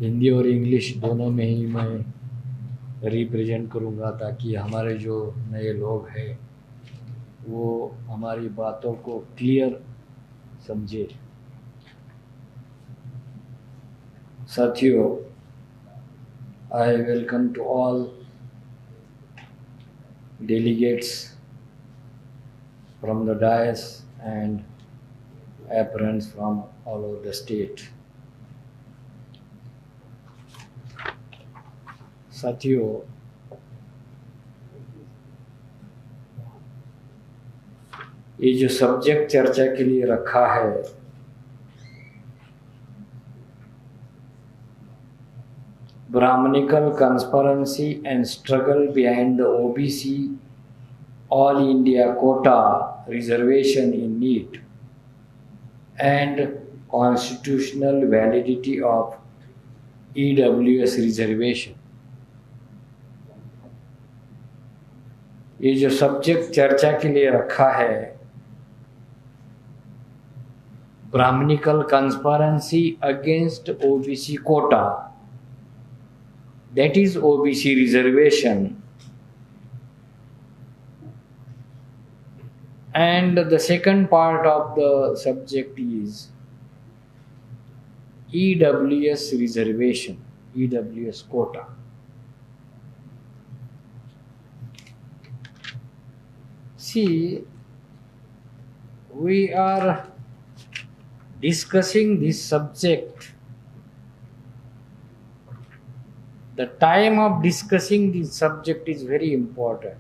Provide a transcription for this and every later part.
हिंदी और इंग्लिश दोनों में ही मैं रिप्रेजेंट करूँगा ताकि हमारे जो नए लोग हैं वो हमारी बातों को क्लियर समझे। साथियों, I welcome to all delegates from the dais and apparents from all over the state. साथियों, ये जो सब्जेक्ट चर्चा के लिए रखा है brahmanical conspiracy and struggle behind the OBC all India quota reservation in NEET and constitutional validity of EWS reservation। ये जो सब्जेक्ट चर्चा के लिए रखा है brahmanical conspiracy against OBC quota, that is OBC reservation, and the second part of the subject is EWS reservation, EWS quota। See, we are discussing this subject. The time of discussing this subject is very important.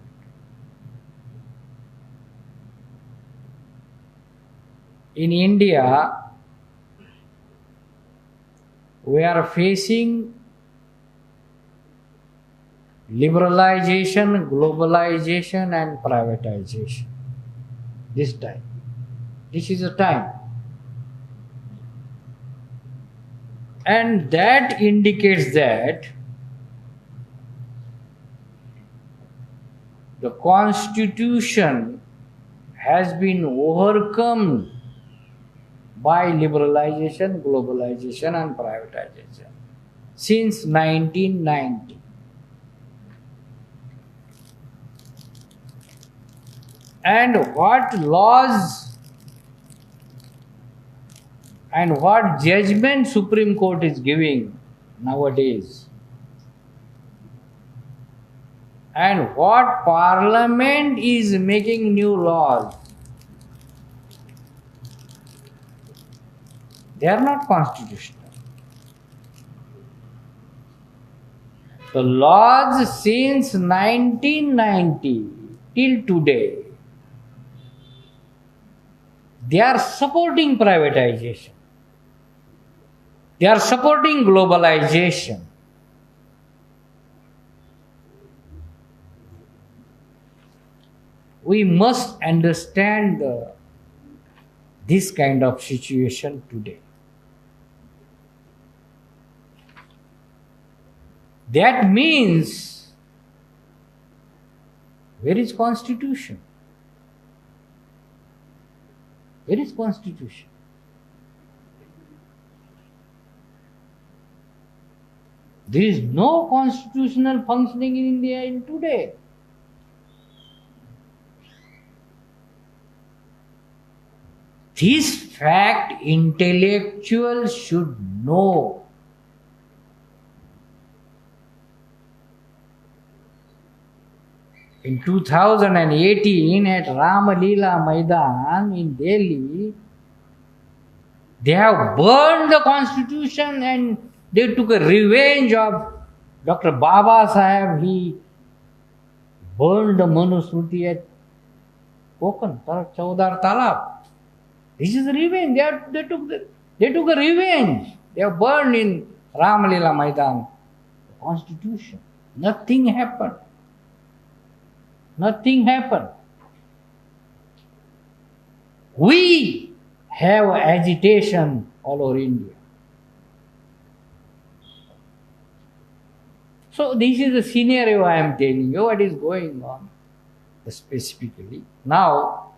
In India, we are facing liberalization, globalization and privatization. This time. This is a time. And that indicates that the Constitution has been overcome by liberalization, globalization and privatization since 1990. And what laws and what judgment Supreme Court is giving nowadays, and what Parliament is making new laws, they are not constitutional. The laws since 1990 till today, they are supporting privatization. They are supporting globalization. We must understand this kind of situation today. That means, where is Constitution? Where is Constitution? There is no constitutional functioning in India in today. This fact intellectuals should know. In 2018 at Rama Leela Maidan in Delhi, they have burned the constitution and they took a revenge of Dr. Baba Saheb. He burned the Manusmriti at Kokan, Chaudhar Talab. This is revenge. They took a revenge. They have burned in Rama Leela Maidan the constitution. Nothing happened. Nothing happened. We have agitation all over India. So this is the scenario I am telling you what is going on specifically. Now,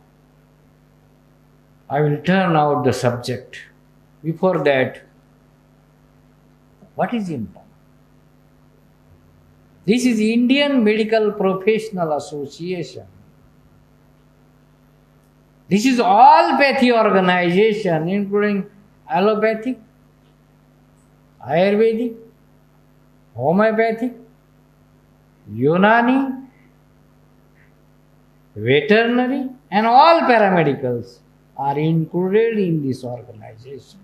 I will turn out the subject. Before that, What is IMPA? This is Indian Medical Professional Association. This is all-pathy organization, including allopathic, Ayurvedic, homeopathic, Unani, veterinary, and all paramedicals are included in this organization.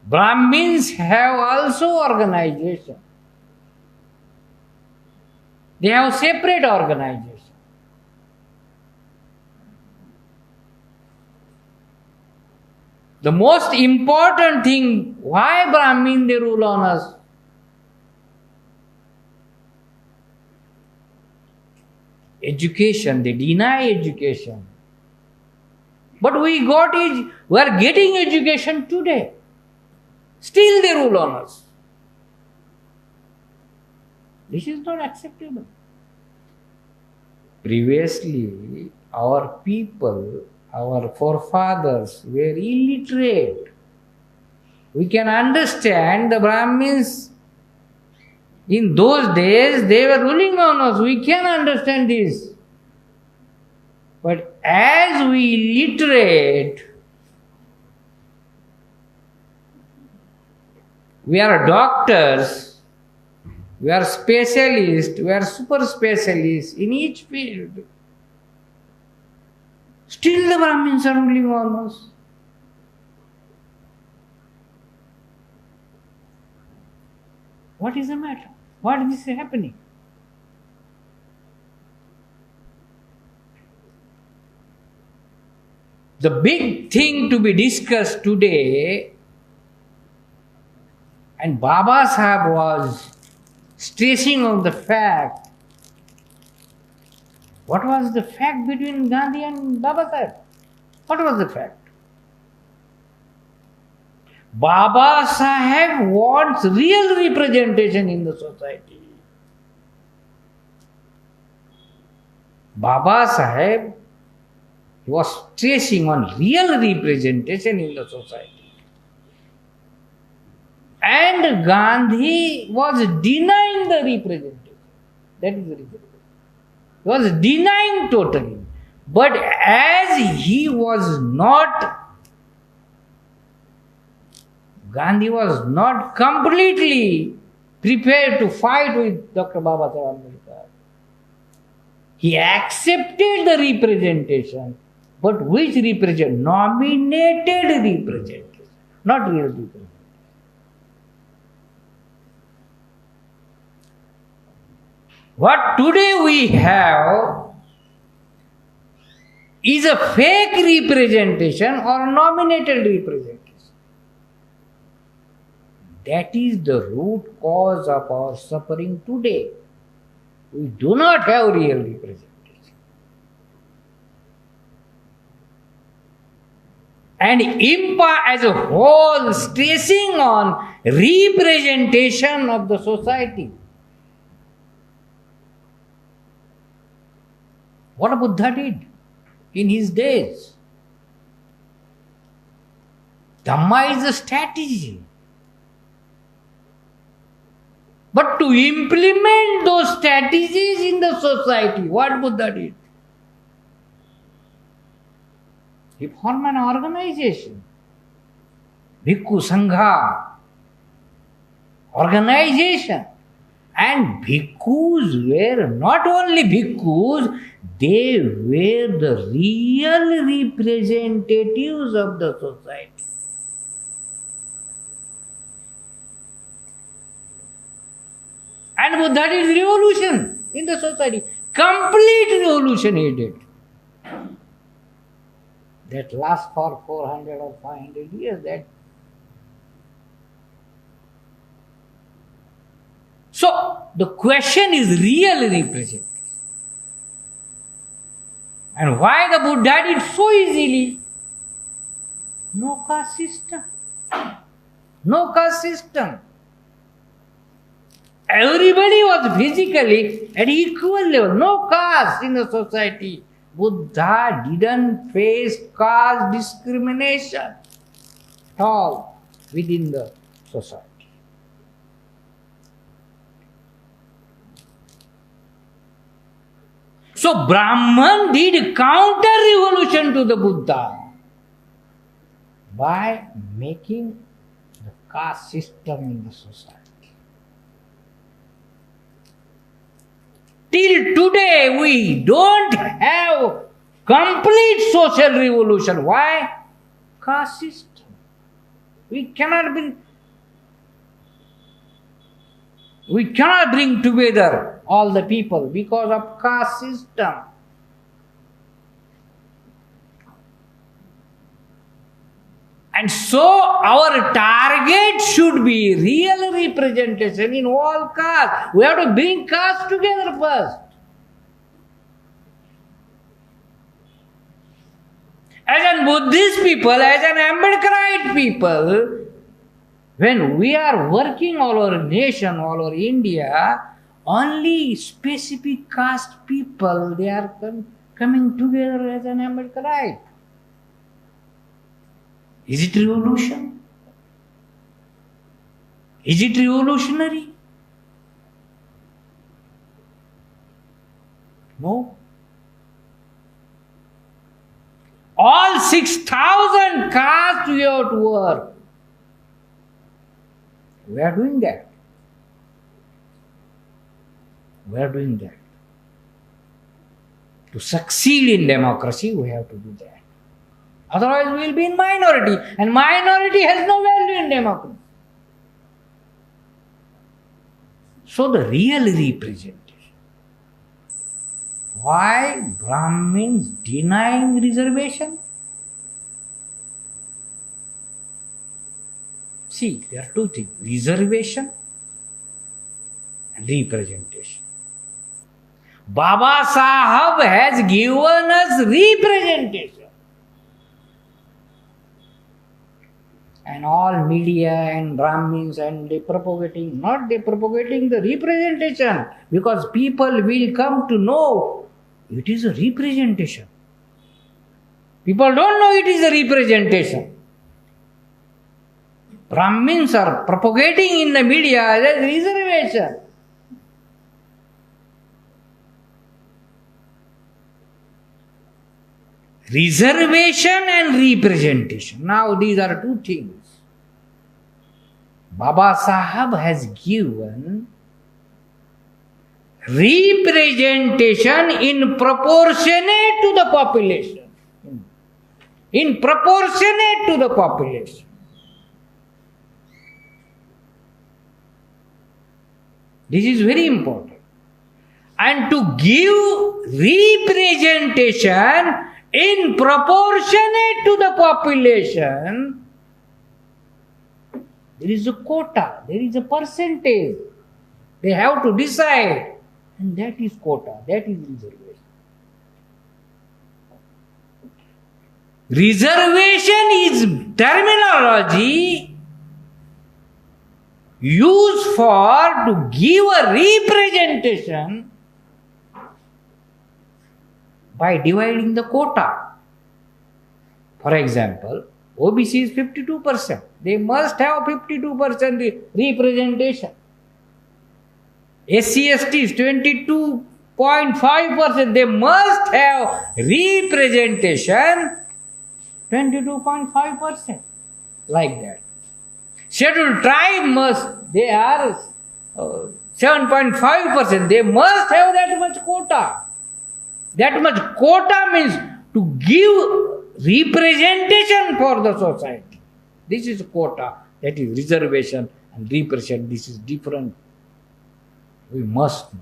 Brahmins have also organization. They have separate organization. The most important thing, why Brahmin they rule on us? Education, they deny education. But we are getting education today. Still they rule on us. This is not acceptable. Previously, our people, our forefathers were illiterate. We can understand the Brahmins in those days, they were ruling on us. We can understand this. But as we literate, we are doctors, we are specialists, we are super specialists in each field. Still the Brahmins are ruling on us. What is the matter? What is happening? The big thing to be discussed today, and Baba Sahib was stressing on the fact. What was the fact between Gandhi and Baba Sahib? What was the fact? Baba Sahib wants real representation in the society. Baba Sahib was stressing on real representation in the society. And Gandhi was denying the representation. That is the reason. He was denying totally. But as he was not, Gandhi was not completely prepared to fight with Dr. Baba Sahib Ambedkar. He accepted the representation, but which representation? Nominated representation, not real representation. What today we have is a fake representation or nominated representation. That is the root cause of our suffering today. We do not have real representation. And IMPA as a whole stressing on representation of the society. What Buddha did in his days. Dhamma is a strategy. But to implement those strategies in the society, what Buddha did? He formed an organization. Bhikkhu Sangha. Organization. And bhikkhus were not only bhikkhus, they were the real representatives of the society. And Buddha did revolution in the society. Complete revolution he did. That lasts for 400 or 500 years. So, the question is real representation. And why the Buddha did so easily? No caste system. No caste system. Everybody was physically at equal level. No caste in the society. Buddha didn't face caste discrimination. all within the society. So Brahman did counter-revolution to the Buddha by making the caste system in the society. Till today, we don't have complete social revolution. Why? Caste system. We cannot bring together all the people because of caste system. And so our target should be real representation in all castes. We have to bring castes together first. As an Buddhist people, as an Ambedkarite people, when we are working all over nation, all over India, only specific caste people, they are coming together as an Ambedkarite. Is it revolution? Is it revolutionary? No. All 6,000 castes we have to work. We are doing that. We are doing that. To succeed in democracy, we have to do that. Otherwise, we will be in minority. And minority has no value in democracy. So the real representation. Why Brahmins denying reservation? See, there are two things. Reservation and representation. Baba Sahab has given us representation. And all media and Brahmins and they propagating the representation, because people will come to know it is a representation. People don't know it is a representation. Brahmins are propagating in the media as reservation. Reservation and representation. Now these are two things. Baba Sahab has given representation in proportionate to the population. In proportionate to the population. This is very important. And to give representation in proportionate to the population, there is a quota, there is a percentage. They have to decide. And that is quota, that is reservation. Reservation is terminology used for to give a representation by dividing the quota. For example, OBC is 52%. They must have 52% representation. SC/ST is 22.5%. They must have representation 22.5%. Like that. Scheduled tribe must, they are 7.5%. They must have that much quota. That much quota means to give representation for the society. This is quota. That is reservation and representation. This is different. We must know.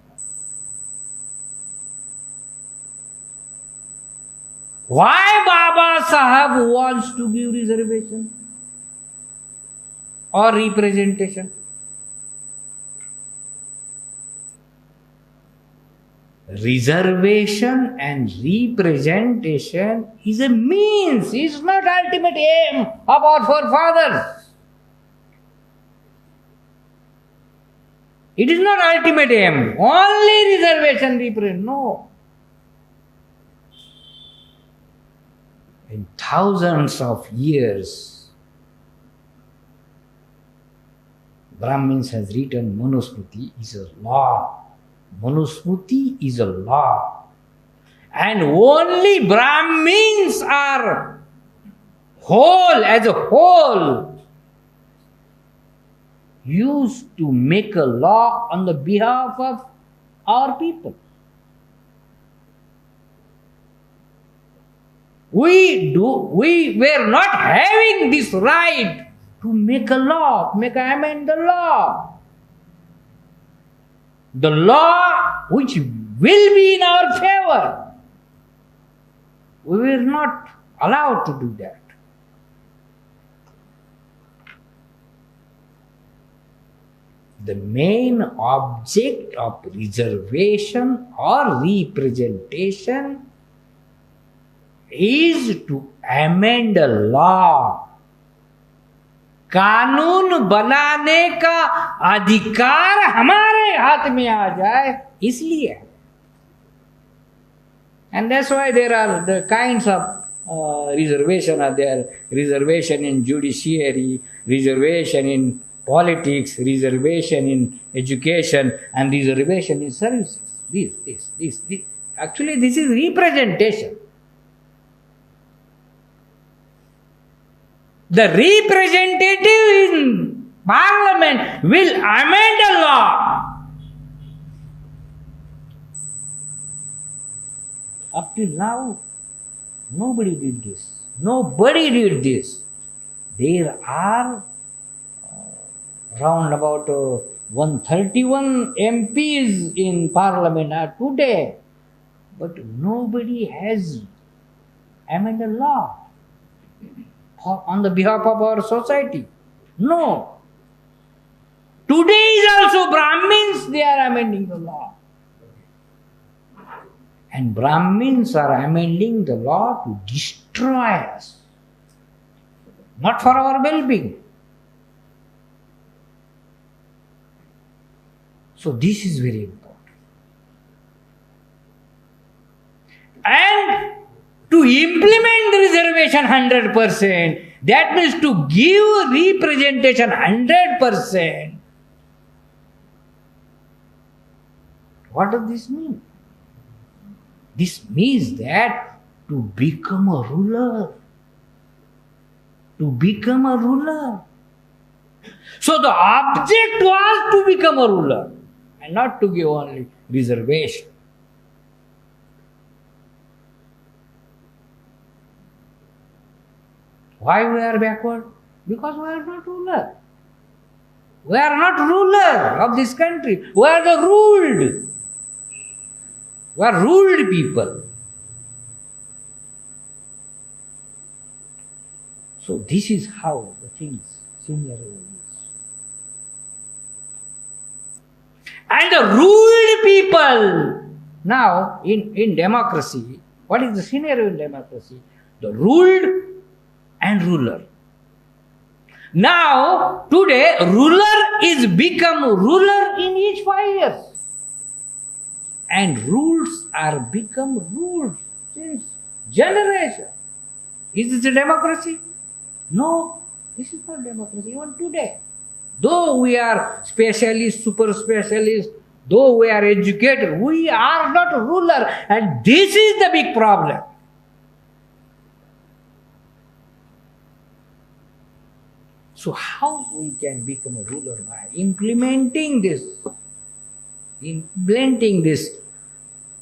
Why Baba Sahab wants to give reservation or representation? Reservation and representation is a means, it's not ultimate aim of our forefathers. It is not ultimate aim, only reservation, representation. No. In thousands of years, Brahmins has written Manusmriti is a law. Manusmriti is a law. And only Brahmins are whole as a whole used to make a law on the behalf of our people. We were not having this right to make a law, amend the law. The law which will be in our favor. We were not allowed to do that. The main object of reservation or representation is to amend a law. कानून बनाने का अधिकार हमारे हाथ में आ जाए इसलिए. And that's why there are the kinds of reservation are there. Reservation in judiciary, reservation in politics, reservation in education, and reservation in services. This. Actually, this is representation. The representative in parliament will amend a law. Up till now, nobody did this. Nobody did this. There are around about 131 MPs in parliament today, but nobody has amended a law on the behalf of our society. No. Today is also Brahmins, they are amending the law. And Brahmins are amending the law to destroy us. Not for our well-being. So this is very important. And to implement the reservation 100%, that means to give representation 100%. What does this mean? This means that to become a ruler. To become a ruler. So the object was to become a ruler and not to give only reservation. Why we are backward? Because we are not ruler. We are not ruler of this country. We are the ruled. We are ruled people. So this is how the things scenario is. And the ruled people, now in democracy, what is the scenario in democracy? The ruled and ruler. Now, today, ruler is become ruler in each 5 years. And rules are become rules since generation. Is this a democracy? No, this is not democracy even today. Though we are specialists, super specialists, though we are educated, we are not ruler. And this is the big problem. So how we can become a ruler? By implementing this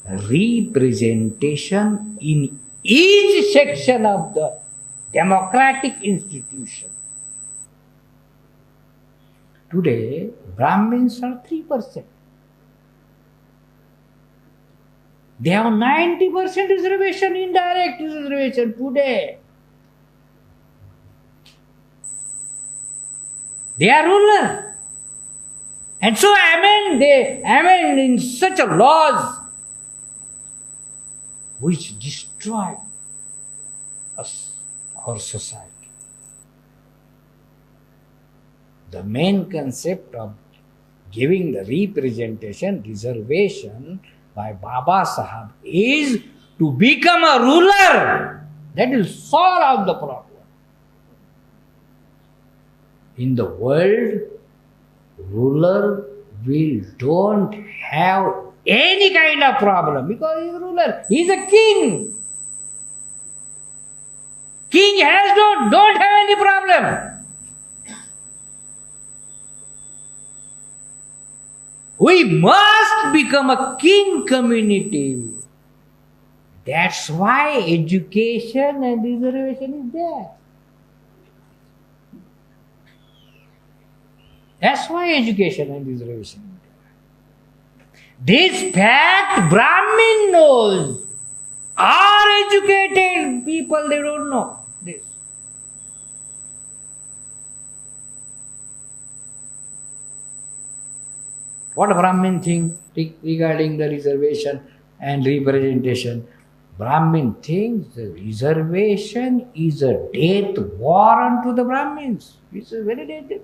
representation in each section of the democratic institution. Today, Brahmins are 3%. They have 90% reservation, indirect reservation today. They are ruler. And so they amend in such a laws which destroy us, our society. The main concept of giving the representation, reservation by Baba Sahab is to become a ruler. That will solve the problem. In the world, ruler will don't have any kind of problem because he's a ruler. He's a king. King has don't have any problem. We must become a king community. That's why education and reservation is there. That's why education and reservation is there. This fact Brahmin knows. Our educated people, they don't know this. What Brahmin think regarding the reservation and representation? Brahmin thinks the reservation is a death warrant to the Brahmins. It's a very death.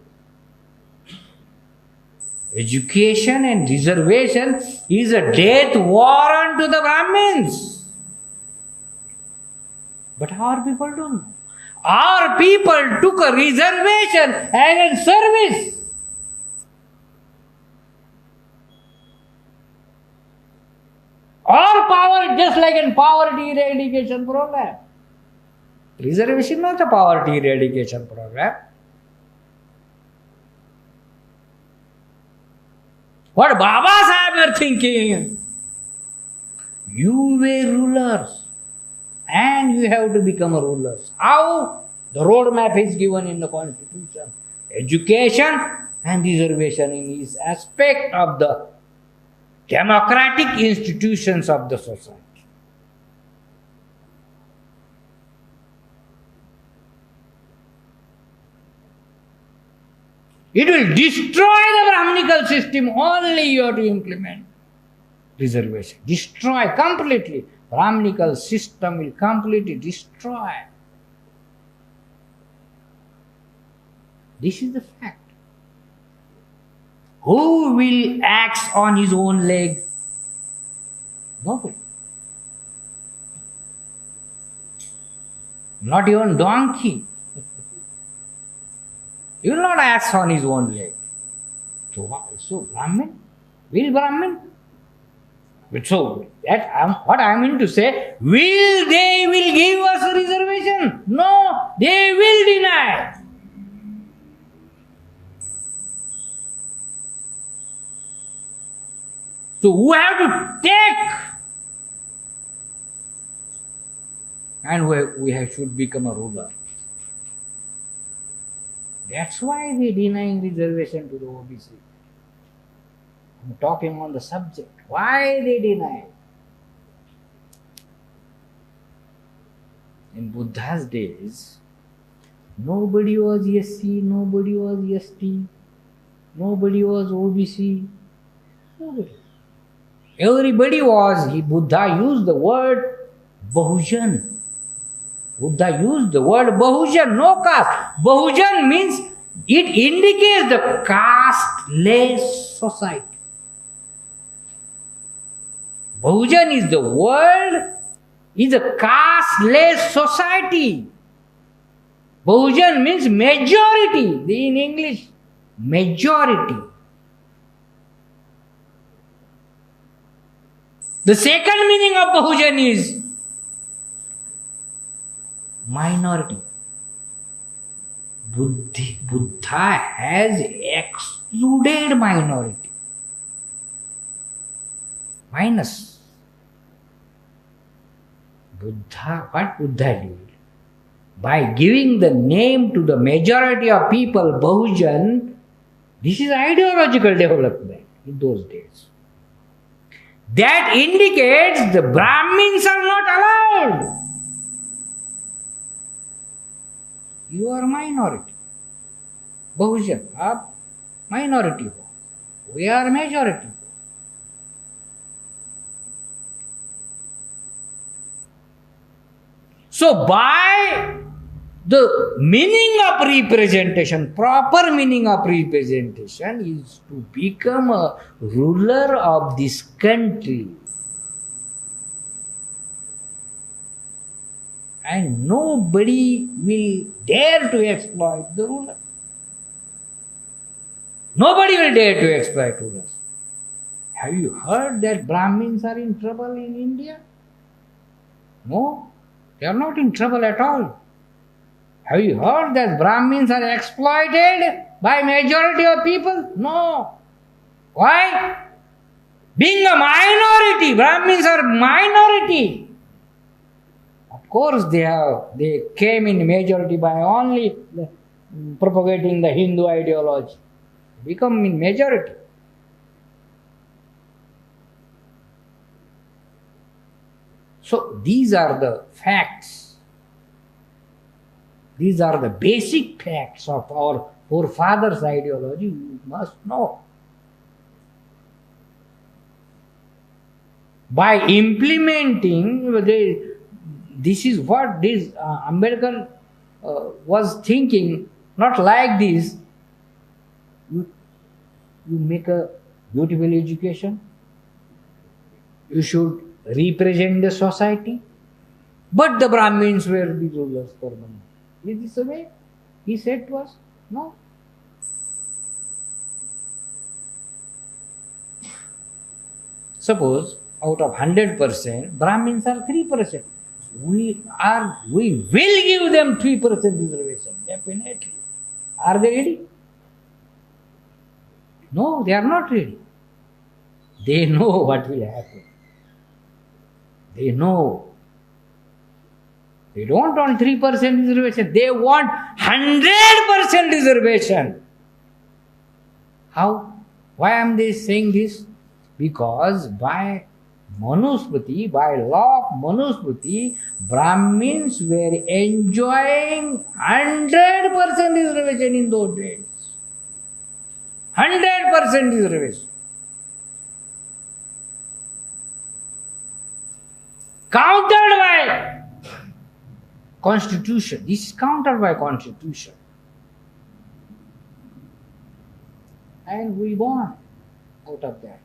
Education and reservation is a death warrant to the Brahmins. But our people don't know. Our people took a reservation as a service. Or power, just like in poverty eradication program. Reservation not a poverty eradication program. What Baba Sahib were thinking? You were rulers and you have to become a rulers. How? The roadmap is given in the constitution. Education and reservation in each aspect of the democratic institutions of the society. It will destroy the Brahminical system, only you have to implement reservation. Destroy completely. Brahminical system will completely destroy. This is the fact. Who will act on his own leg? Nobody. Not even donkey. He will not act on his own leg. So Brahmin? Will Brahmin? So what I mean to say, they will give us a reservation? No, they will deny. So who have to take? And we should become a ruler. That's why they denying reservation to the OBC. I'm talking on the subject. Why they deny? In Buddha's days, nobody was SC, nobody was ST, nobody was OBC. Nobody. Everybody was, Buddha used the word Bahujan. Buddha used the word Bahujan, no caste. Bahujan means it indicates the casteless society. Bahujan is the world, is a casteless society. Bahujan means majority. In English, majority. The second meaning of Bahujan is minority. Buddha has excluded minority. Minus. What Buddha did? By giving the name to the majority of people, Bahujan, this is ideological development in those days. That indicates the Brahmins are not allowed. You are minority. Bahujan, आप minority हो. We are majority. So by the meaning of representation, proper meaning of representation is to become a ruler of this country. And nobody will dare to exploit the ruler. Nobody will dare to exploit rulers. Have you heard that Brahmins are in trouble in India? No, they are not in trouble at all. Have you heard that Brahmins are exploited by majority of people? No. Why? Being a minority, Brahmins are minority. Of course they came in majority by only propagating the Hindu ideology. Become in majority. So these are the facts. These are the basic facts of our forefathers' ideology. You must know. By implementing, this is what this Ambedkar was thinking, not like this. You make a beautiful education. You should represent the society. But the Brahmins were the rulers permanently. Is this the way he said to us? No. Suppose out of 100%, Brahmins are 3%. We will give them 3% reservation, definitely. Are they ready? No, they are not ready. They know what will happen. They know. They don't want 3% reservation. They want 100% reservation. How? Why am I saying this? Because by Manusmriti, by law of Manusmriti, Brahmins were enjoying 100% reservation in those days. 100% reservation. Countered by Constitution. This is countered by Constitution. And we won out of that.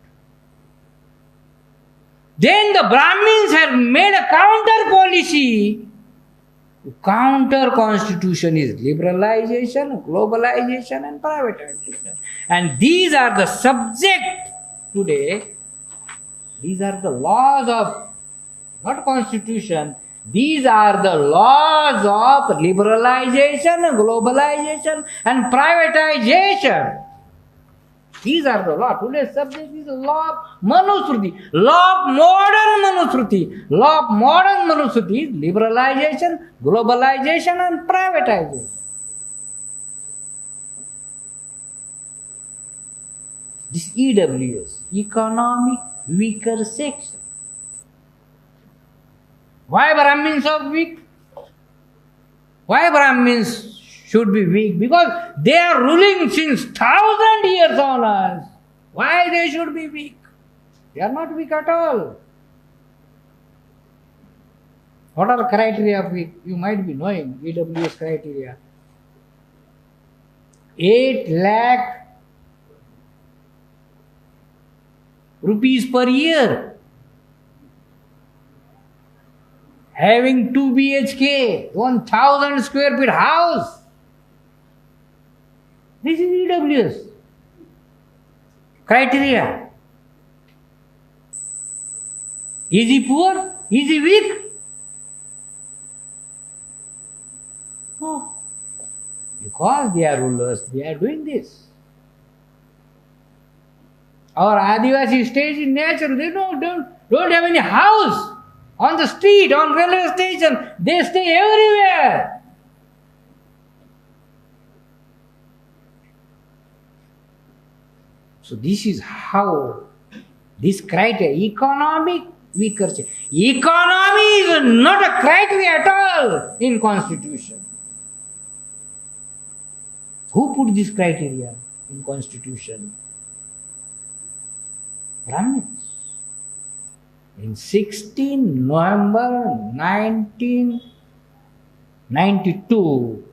Then the Brahmins have made a counter policy. Counter Constitution is liberalization, globalization and privatization. And these are the subject today. These are the laws of, not Constitution, these are the laws of liberalization, globalization and privatization. These are the law. Today's subject is the law of Manusmriti, law of modern Manusmriti. Law of modern Manusmriti is liberalization, globalization and privatization. This EWS, economic weaker section. Why Brahmins are weak? Why Brahmins should be weak? Because they are ruling since 1,000 years on us. Why they should be weak? They are not weak at all. What are the criteria of weak? You might be knowing EWS criteria. 8 lakh rupees per year. Having 2 BHK, 1,000 square feet house. This is EWS criteria. Is he poor? Is he weak? No. Because they are rulers, they are doing this. Our Adivasi stays in nature. They don't have any house. On the street, on railway station, they stay everywhere. So this is how this criteria, economic weaker. Economy is not a criteria at all in Constitution. Who put this criteria in Constitution? Brahmins. In 16 November 1992,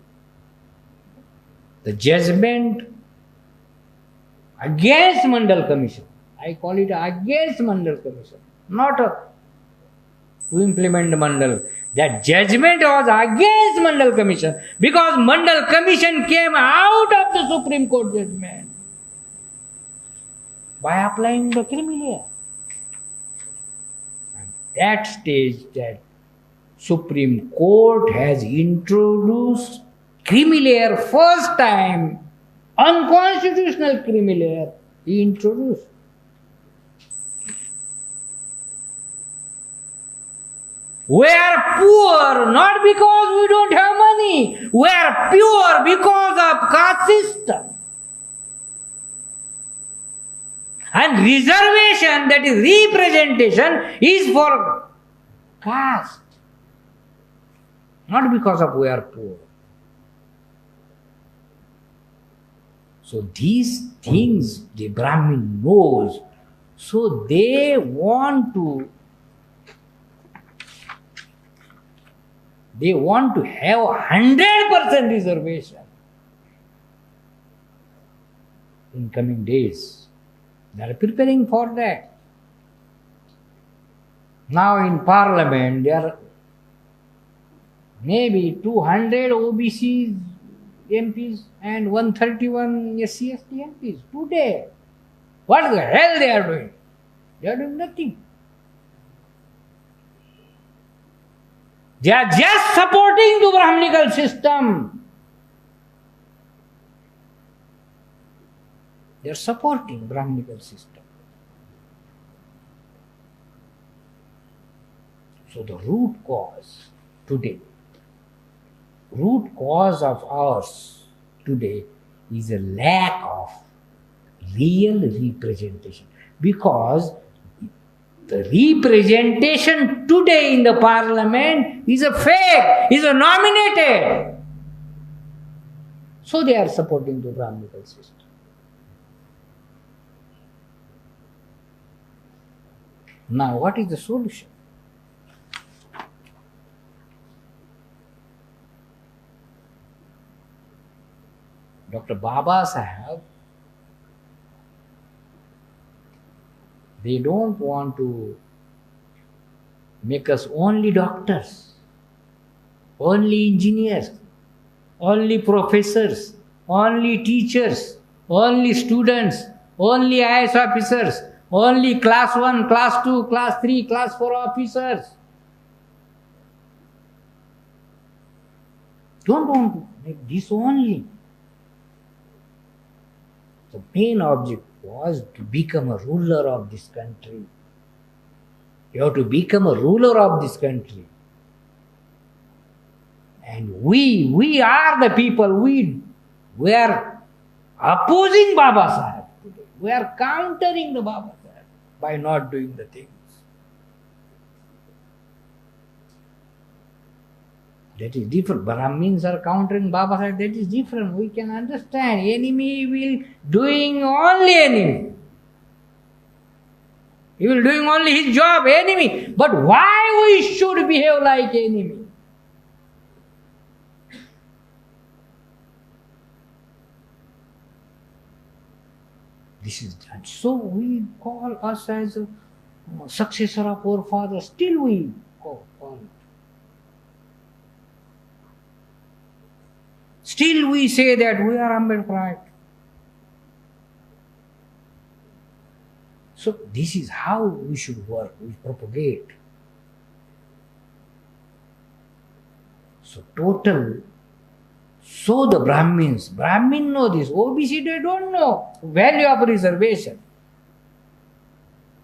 the judgment against Mandal Commission, I call it against Mandal Commission, not to implement Mandal. That judgment was against Mandal Commission because Mandal Commission came out of the Supreme Court judgment. by applying the creamy layer. And that stage that Supreme Court has introduced creamy layer first time, unconstitutional creamy layer he introduced. We are poor not because we don't have money. We are pure because of caste system. And reservation, that is representation, is for caste. Not because of we are poor. So these things the Brahmin knows. So they want to have 100% reservation in coming days. They are preparing for that. Now in Parliament there are maybe 200 OBC MPs and 131 SC/ST MPs today. What the hell they are doing? They are doing nothing. They are just supporting the Brahminical system. They are supporting Brahminical system. So the root cause of ours today is a lack of real representation. Because the representation today in the parliament is a fake, is a nominated. So they are supporting the Brahminical system. Now what is the solution? Dr. Baba Sahib, they don't want to make us only doctors, only engineers, only professors, only teachers, only students, only IAS officers, only class 1, class 2, class 3, class 4 officers. Don't want to make this only. The main object was to become a ruler of this country. You have to become a ruler of this country. And we are the people, we are opposing Baba Sahib today. We are countering the Baba Sahib by not doing the things. That is different. Brahmins are countering Baba Sahib, that is different. We can understand. Enemy will doing only enemy. He will doing only his job, enemy. But why we should behave like enemy? This is done. So we call us as a successor of our father. Still we call it. Still we say that we are Ambedkarite. So this is how we should work, we propagate. So the Brahmins know this, OBC they don't know value of reservation.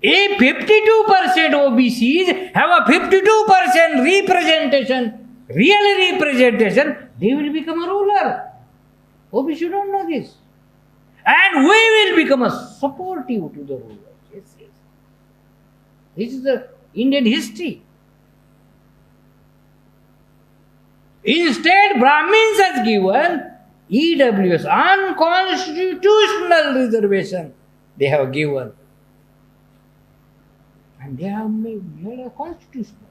If 52% OBCs have a 52% representation, real representation, they will become a ruler. OBC don't know this. And we will become a supportive to the ruler. Yes. This is the Indian history. Instead, Brahmins has given EWS, unconstitutional reservation. They have given. And they have made a constitutional.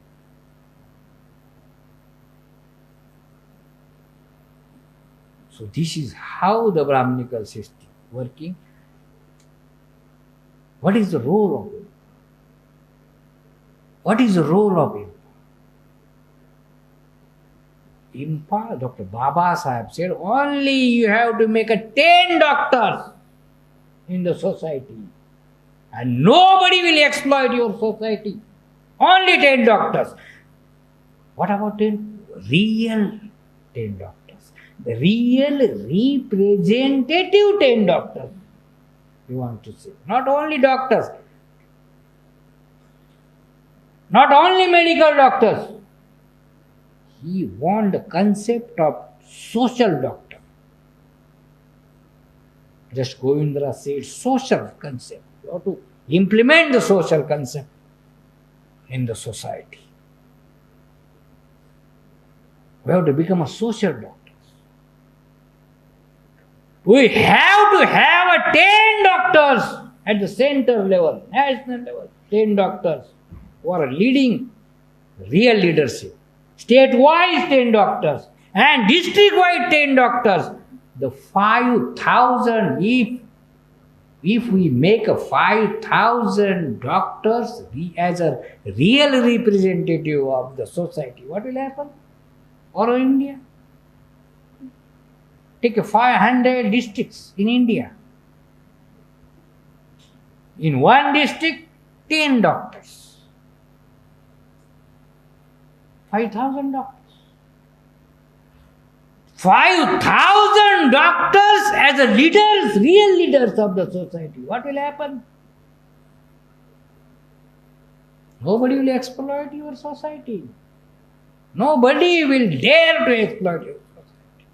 So this is how the Brahminical system working. What is the role of it? What is the role of it? IMPA, Dr. Baba Sahib said, only you have to make a 10 doctors in the society. And nobody will exploit your society. Only 10 doctors. What about 10? Real 10 doctors. The real representative 10 doctors. You want to say. Not only doctors. Not only medical doctors. He wants the concept of social doctor. Just Govindra said social concept. You have to implement the social concept in the society. We have to become a social doctor. We have to have a 10 doctors at the center level, national level, 10 doctors who are leading real leadership. State-wise 10 doctors and district-wide 10 doctors. The 5,000, if we make a 5,000 doctors as a real representative of the society, what will happen? Or India? Take a 500 districts in India. In one district, 10 doctors. 5,000 doctors. 5,000 doctors as a leaders, real leaders of the society. What will happen? Nobody will exploit your society. Nobody will dare to exploit your society.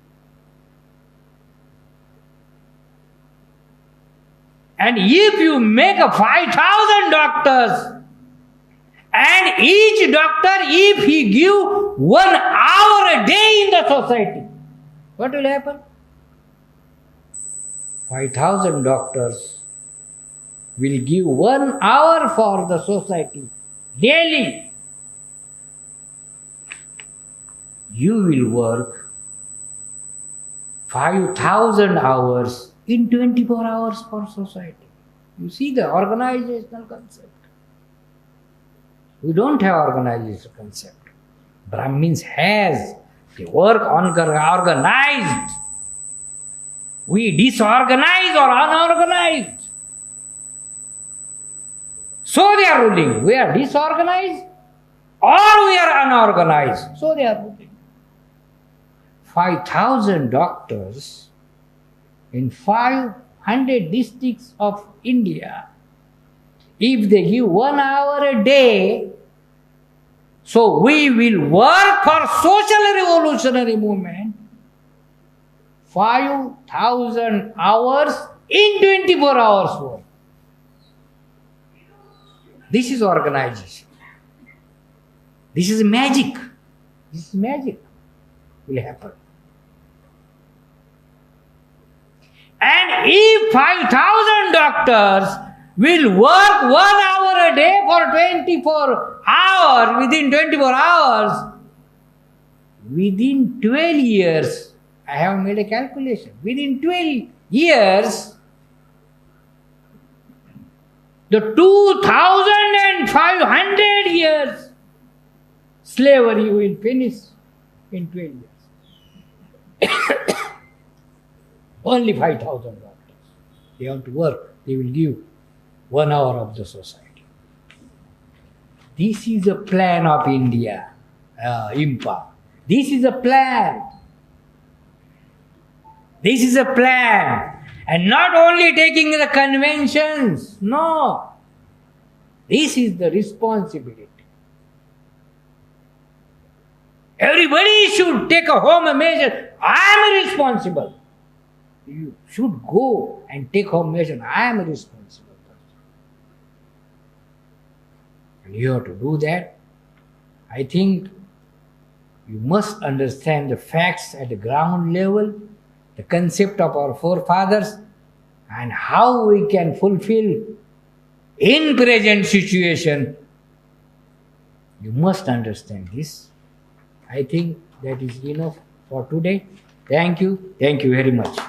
And if you make a 5,000 doctors, and each doctor, if he give 1 hour a day in the society, what will happen? 5,000 doctors will give 1 hour for the society daily. You will work 5,000 hours in 24 hours for society. You see the organizational concept. We don't have organizational concept. Brahmins has the work organized. We disorganized or unorganized. So they are ruling. We are disorganized or we are unorganized. So they are ruling. 5,000 doctors in 500 districts of India. If they give 1 hour a day, so we will work for social revolutionary movement 5,000 hours in 24 hours work. This is organization. This is magic. This is magic will happen. And if 5,000 doctors will work 1 hour a day for 24 hours, within 24 hours, within 12 years, I have made a calculation, within 12 years, the 2,500 years slavery will finish in 12 years. Only 5,000 doctors. They have to work. They will give 1 hour of the society. This is a plan of India, IMPA. This is a plan. This is a plan. And not only taking the conventions, no. This is the responsibility. Everybody should take a home measure. I am responsible. You should go and take home measure. I am responsible. And you have to do that. I think you must understand the facts at the ground level, the concept of our forefathers, and how we can fulfill in present situation. You must understand this. I think that is enough for today. Thank you. Thank you very much.